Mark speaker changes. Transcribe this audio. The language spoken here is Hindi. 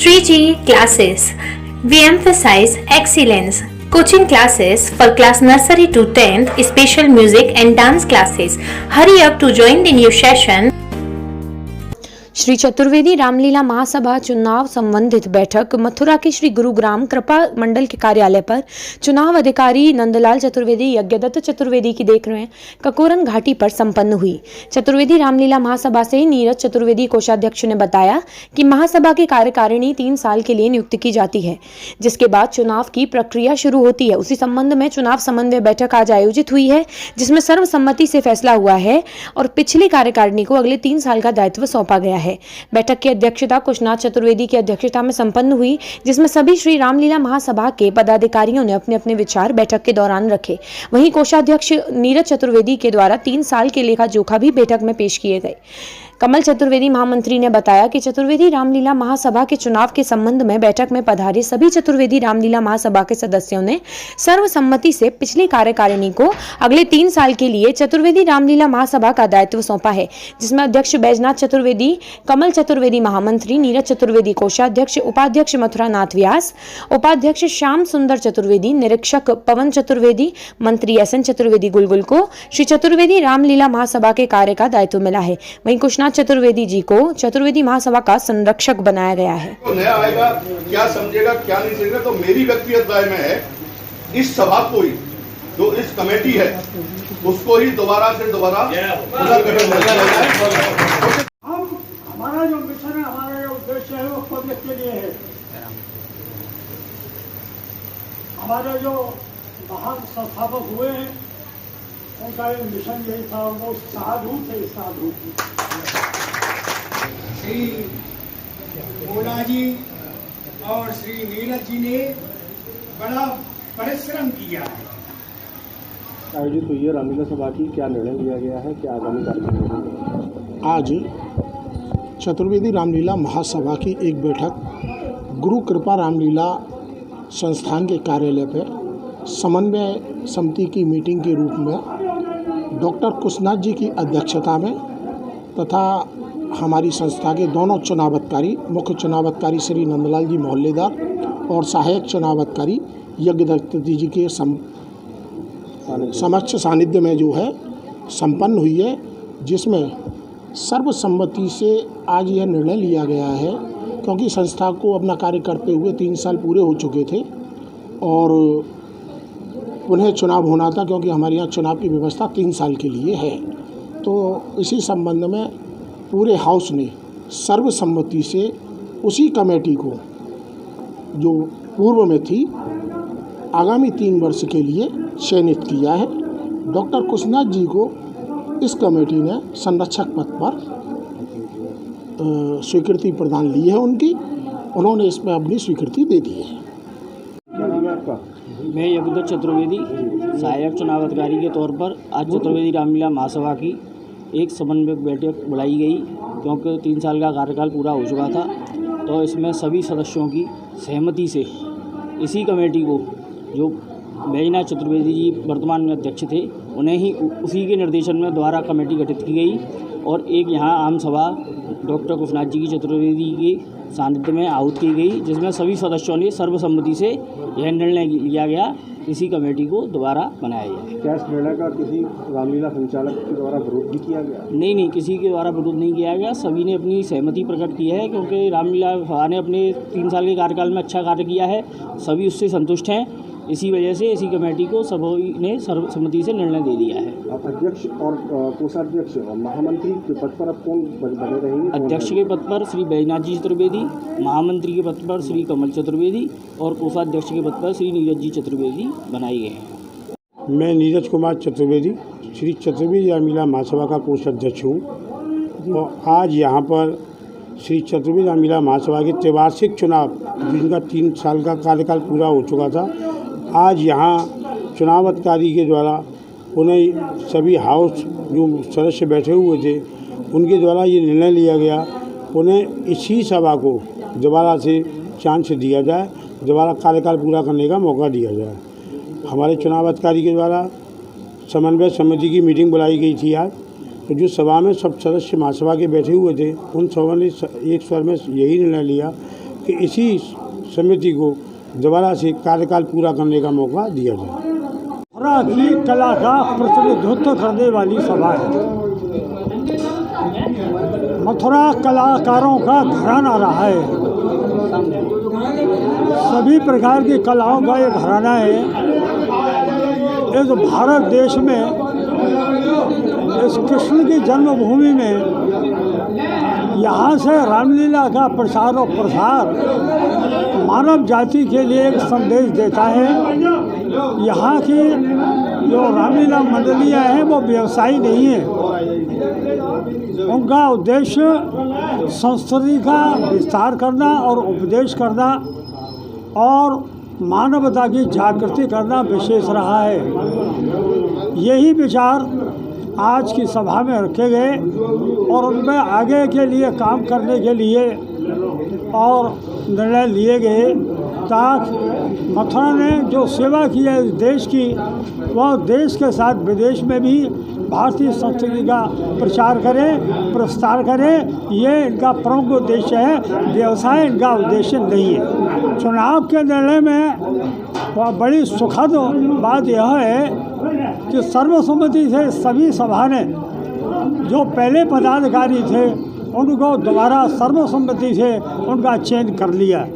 Speaker 1: Sri G classes. We emphasize excellence. Coaching classes for class nursery to 10th, special music and dance classes. Hurry up to join the new session.
Speaker 2: Shri Chaturvedi Ramlila महासभा चुनाव संबंधित बैठक मथुरा के श्री गुरुग्राम कृपा मंडल के कार्यालय पर चुनाव अधिकारी नंदलाल चतुर्वेदी यज्ञदत्त चतुर्वेदी की देख रहे ककोरन घाटी पर संपन्न हुई। चतुर्वेदी रामलीला महासभा से नीरज चतुर्वेदी कोषाध्यक्ष ने बताया कि महासभा की कार्यकारिणी 3 साल के लिए नियुक्त की जाती है, जिसके बाद चुनाव की प्रक्रिया शुरू होती है। उसी संबंध में चुनाव समन्वय बैठक आज आयोजित हुई है, जिसमें सर्वसम्मति से फैसला हुआ है और पिछली कार्यकारिणी को अगले 3 साल का दायित्व सौंपा गया है। बैठक की अध्यक्षता कुशनाथ चतुर्वेदी की अध्यक्षता में संपन्न हुई, जिसमें सभी श्री रामलीला महासभा के पदाधिकारियों ने अपने अपने विचार बैठक के दौरान रखे। वहीं कोषाध्यक्ष नीरज चतुर्वेदी के द्वारा 3 साल के लेखा जोखा भी बैठक में पेश किए गए। कमल चतुर्वेदी महामंत्री ने बताया कि चतुर्वेदी रामलीला महासभा के चुनाव के संबंध में बैठक में पधारे सभी चतुर्वेदी रामलीला महासभा के सदस्यों ने सर्वसम्मति से पिछली कार्यकारिणी को अगले 3 साल के लिए चतुर्वेदी रामलीला महासभा का दायित्व सौंपा है, जिसमें अध्यक्ष बैजनाथ चतुर्वेदी, कमल चतुर्वेदी महामंत्री, नीरज चतुर्वेदी कोषाध्यक्ष, उपाध्यक्ष मथुरानाथ व्यास, उपाध्यक्ष श्याम सुंदर चतुर्वेदी, निरीक्षक पवन चतुर्वेदी, मंत्री SN चतुर्वेदी गुलगुल को श्री चतुर्वेदी रामलीला महासभा के कार्य का दायित्व मिला है। वहीं कुशनाथ चतुर्वेदी जी को चतुर्वेदी महासभा का संरक्षक बनाया गया है।
Speaker 3: तो नया आएगा, क्या समझेगा क्या नहीं समझेगा, तो मेरी व्यक्तिगत राय में है इस सभा को ही, जो इस कमेटी है उसको ही दोबारा से दोबारा पुनर्गठन किया जाए।
Speaker 4: हम हमारा जो मिशन है, हमारा जो उद्देश्य है वो पब्लिक के लिए है। हमारे जो महान संस्थापक हुए हैं उनका एक मिशन यही था, वो साधु थे, साधु।
Speaker 5: श्री भोला जी और श्री नीरज जी ने बड़ा परिश्रम किया है।
Speaker 6: आयोजित हुई है रामलीला सभा की, क्या निर्णय लिया गया है, क्या आगामी कार्यक्रम?
Speaker 7: आज चतुर्वेदी रामलीला महासभा की एक बैठक गुरु कृपा रामलीला संस्थान के कार्यालय पर समन्वय समिति की मीटिंग के रूप में डॉक्टर कुशनाथ जी की अध्यक्षता में तथा हमारी संस्था के दोनों चुनावधिकारी, मुख्य चुनावधिकारी श्री नंदलाल जी मोहल्लेदार और सहायक चुनावधिकारी यज्ञदत्त जी के समक्ष सानिध्य में जो है संपन्न हुई है, जिसमें सर्वसम्मति से आज यह निर्णय लिया गया है, क्योंकि संस्था को अपना कार्य करते हुए 3 साल पूरे हो चुके थे और पुनः चुनाव होना था, क्योंकि हमारे यहाँ चुनाव की व्यवस्था 3 साल के लिए है। तो इसी संबंध में पूरे हाउस ने सर्वसम्मति से उसी कमेटी को जो पूर्व में थी आगामी 3 वर्ष के लिए चयनित किया है। डॉक्टर कुशनाथ जी को इस कमेटी ने संरक्षक पद पर स्वीकृति प्रदान ली है उनकी, उन्होंने इसमें अपनी स्वीकृति दे दी है।
Speaker 6: क्या नाम है आपका?
Speaker 8: मैं यज्ञदत्त चतुर्वेदी सहायक चुनाव अधिकारी के तौर पर आज चतुर्वेदी रामलीला महासभा की एक समन्वय बैठक बुलाई गई, क्योंकि 3 साल का कार्यकाल पूरा हो चुका था। तो इसमें सभी सदस्यों की सहमति से इसी कमेटी को, जो बैजनाथ चतुर्वेदी जी वर्तमान में अध्यक्ष थे, उन्हें ही उसी के निर्देशन में द्वारा कमेटी गठित की गई और एक यहाँ आम सभा डॉक्टर कुशनाथ जी की चतुर्वेदी के सानिध्य में आहूत की गई, जिसमें सभी सदस्यों ने सर्वसम्मति से यह निर्णय लिया गया इसी कमेटी को दोबारा बनाया जाए।
Speaker 6: क्या इस निर्णय का किसी रामलीला संचालक के द्वारा विरोध भी किया गया?
Speaker 8: नहीं, किसी के द्वारा विरोध नहीं किया गया। सभी ने अपनी सहमति प्रकट की है, क्योंकि रामलीला सभा ने अपने 3 साल के कार्यकाल में अच्छा कार्य किया है, सभी उससे संतुष्ट हैं। इसी वजह से इसी कमेटी को सभी ने सर्वसम्मति से निर्णय दे दिया है।
Speaker 6: आप अध्यक्ष और कोषाध्यक्ष और महामंत्री के पद पर अब कौन बने रहेंगे?
Speaker 8: अध्यक्ष के पद पर श्री बैजनाथ जी चतुर्वेदी, महामंत्री के पद पर श्री कमल चतुर्वेदी और कोषाध्यक्ष के पद पर श्री नीरज जी चतुर्वेदी बनाए गए हैं।
Speaker 7: मैं नीरज कुमार चतुर्वेदी श्री चतुर्वेदी रामलीला महासभा का कोषाध्यक्ष हूँ। तो आज यहाँ पर श्री चतुर्वेदी रामलीला महासभा के त्रिवार्षिक चुनाव, जिनका 3 साल का कार्यकाल पूरा हो चुका था, आज यहाँ चुनाव अधिकारी के द्वारा उन्हें सभी हाउस जो सदस्य बैठे हुए थे उनके द्वारा ये निर्णय लिया गया, उन्हें इसी सभा को दोबारा से चांस दिया जाए, दोबारा कार्यकाल पूरा करने का मौका दिया जाए। हमारे चुनाव अधिकारी के द्वारा समन्वय समिति की मीटिंग बुलाई गई थी आज, तो जो सभा में सब सदस्य महासभा के बैठे हुए थे, उन सबों ने एक स्वर में यही निर्णय लिया
Speaker 9: कि इसी समिति को दोबारा से कार्यकाल पूरा करने का मौका दिया जाए।
Speaker 4: मथुरा की कला का प्रतिनिधित्व करने वाली सभा है। मथुरा कलाकारों का घराना रहा है। सभी प्रकार की कलाओं का एक घराना है। इस भारत देश में, इस कृष्ण की जन्मभूमि में, यहाँ से रामलीला का प्रचार और प्रसार मानव जाति के लिए एक संदेश देता है। यहाँ की जो रामलीला मंडलियाँ हैं वो व्यवसायी नहीं है। उनका उद्देश्य संस्कृति का विस्तार करना और उपदेश करना और मानवता की जागृति करना विशेष रहा है। यही विचार आज की सभा में रखे गए और उनमें आगे के लिए काम करने के लिए और निर्णय लिए गए ताकि मथुरा ने जो सेवा की है देश की, वह देश के साथ विदेश में भी भारतीय संस्कृति का प्रचार करें, प्रसार करें। ये इनका प्रमुख उद्देश्य है, व्यवसाय इनका उद्देश्य नहीं है। चुनाव के निर्णय में वह बड़ी सुखद बात यह है कि सर्वसम्मति से सभी सभा ने जो पहले पदाधिकारी थे उनको दोबारा सर्वसम्मति से उनका चयन कर लिया।